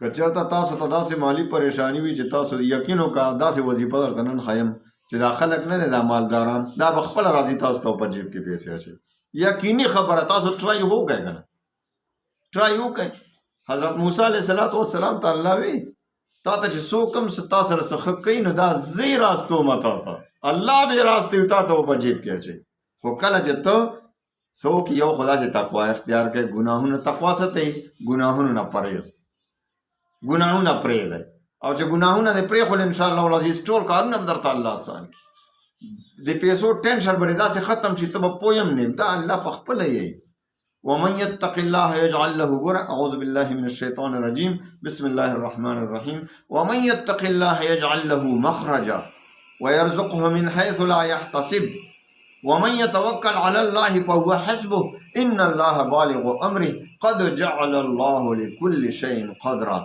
که چېرته تاسو ته داسې مالي پریشاني وي چې تاسو یقین وکړه داسې وظیفه درته نن ښیم چې دا خلک نه دی دا مالداران دا به خپله راځي تاسو ته په جیب کې پیسې اچوي. یقیني خبره تاسو ټرای وکړئ که نه ټرای وکړئ. حضرت موسی علیه السلام ته الله وی تا ته چې څوک هم تا سره څه ښه کوي نو دا زه یې راستومه تا ته الله به یې راستوي تا ته په جیب کې اچوي. خو کله چې ته څوک یو خدا چې تقوا اختیار کوي ګناهونه تقوا څه ته ګناهونو نه پرهیز ګناهونه پرېږدئ او چې ګناهونه دې پرېښول انشاءالله العزیز ټول کارونه هم درته الله آسان کړي. د پیسو ټینشن به دې داسې ختم شي ته به پوه هم نه دا الله په خپله یې. ومن يتق الله يجعل له ګوره اعوذ بالله من الشیطان الرجیم بسم الله الرحمن الرحیم ومن يتق الله يجعل له مخرجا ويرزقه من حيث لا يحتسب ومن يتوكل على الله فهو حسبه ان الله بالغ امره قد جعل الله لكل شيء قدرا.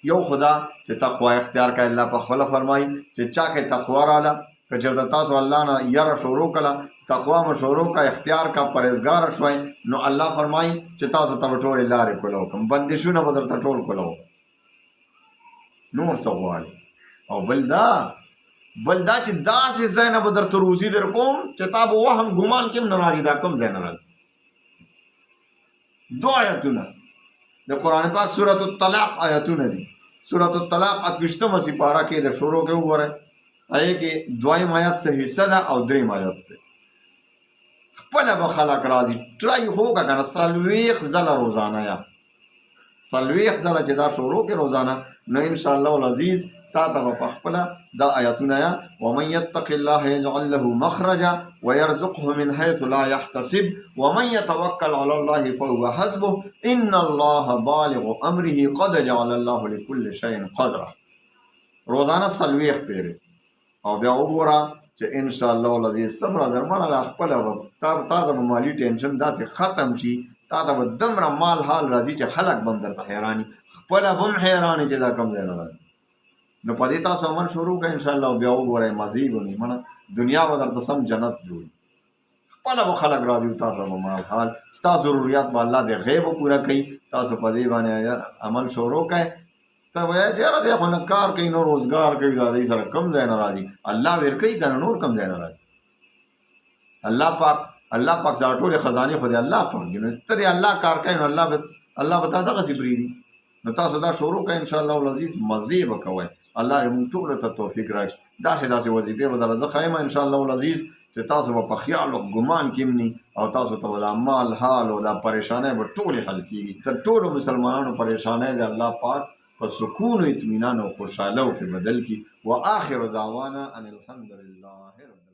یو خدا چې تقوا اختیار کړه الله په خپله فرمایي چې چا کې تقوا راله که چېرته تاسو الله نه یره شروع کړه تقوا مو شروع کړه اختیار کړه پرهیزګاره شوئ نو الله فرمایي چې تاسو ته به ټولې لارې کولو کوم بندشونه به درته ټول کولو نور څه غواړي. او بل دا چې داسې ځای نه به درته روزي در کوم چې تا به وهم ګمان کې هم نه راځي دا کوم ځای نه راځي. دو آیتونه د قرآن پاک سورة الطلاق آیتونه دي. سورة الطلاق 28مه سپاره کې د شروع کې وګورئ هغې کې 2یم آیت څه حصه ده او 3یم آیت دی. خپله به خلک راځي ټرای خو وکړه که نه 40 ځله روزانه یا 40 ځله چې دا شروع کې روزانه نو انشاءالله العزیز تا ته به په خپله دا آیتونه یا ومن یتق الله یجعل له مخرجا ويرزقه من حيث لا يحتسب ومن يتوكل على الله فهو حسبه ان الله بالغ امره قد جعل الله لكل شيء قدرا. روزانه 40 پیرې او بیا وګوره چې انشاءالله العزیز صبر زرمانه دا خپله به تا ته به مالي ټینشن داسې ختم شي تا ته به دومره مال حال راځي چې خلک به هم درته حیراني خپله به هم حیراني چې دا کوم ځای نه راځي. نو په دې تاسو عمل شروع کړئ انشاءالله بیا وګورئ مزې به مړه دنیا به درته سم جنت جوړي. خپله به خلک راځي تاسو به مال حال ستا ضروریات به الله د غیب پوره کوي. تاسو په دې باندې عمل شروع کړئ ته وایه چې یاره دی خو نه کار کوي نو روزګار کوي دا دی سره کوم ځای نه راځي الله ورکوي که نه نور کوم ځای نه راځي. الله پاک سره ټولې خزانې خو د الله پاک دي نو ته د الله کار کوي نو الله به تا دغسې پرېږدي. نو تاسو دا شروع کړئ انشاءالله العزیز مزې به کوئ الله دې موږ ټولو ته توفیق راکړي. داسې وظیفې به درله زه ښیم انشاءالله العزیز چې تاسو به په خیال او ګمان کې هم ني او تاسو ته به دا مال حال او دا پریشانۍ به ټولې حل کېږي. تر ټولو مسلمانانو پریشانۍ د الله پاک په سکون و اطمینان او خوشحالو کې بدل کړي. و آخر دعوانا ان الحمد لله رب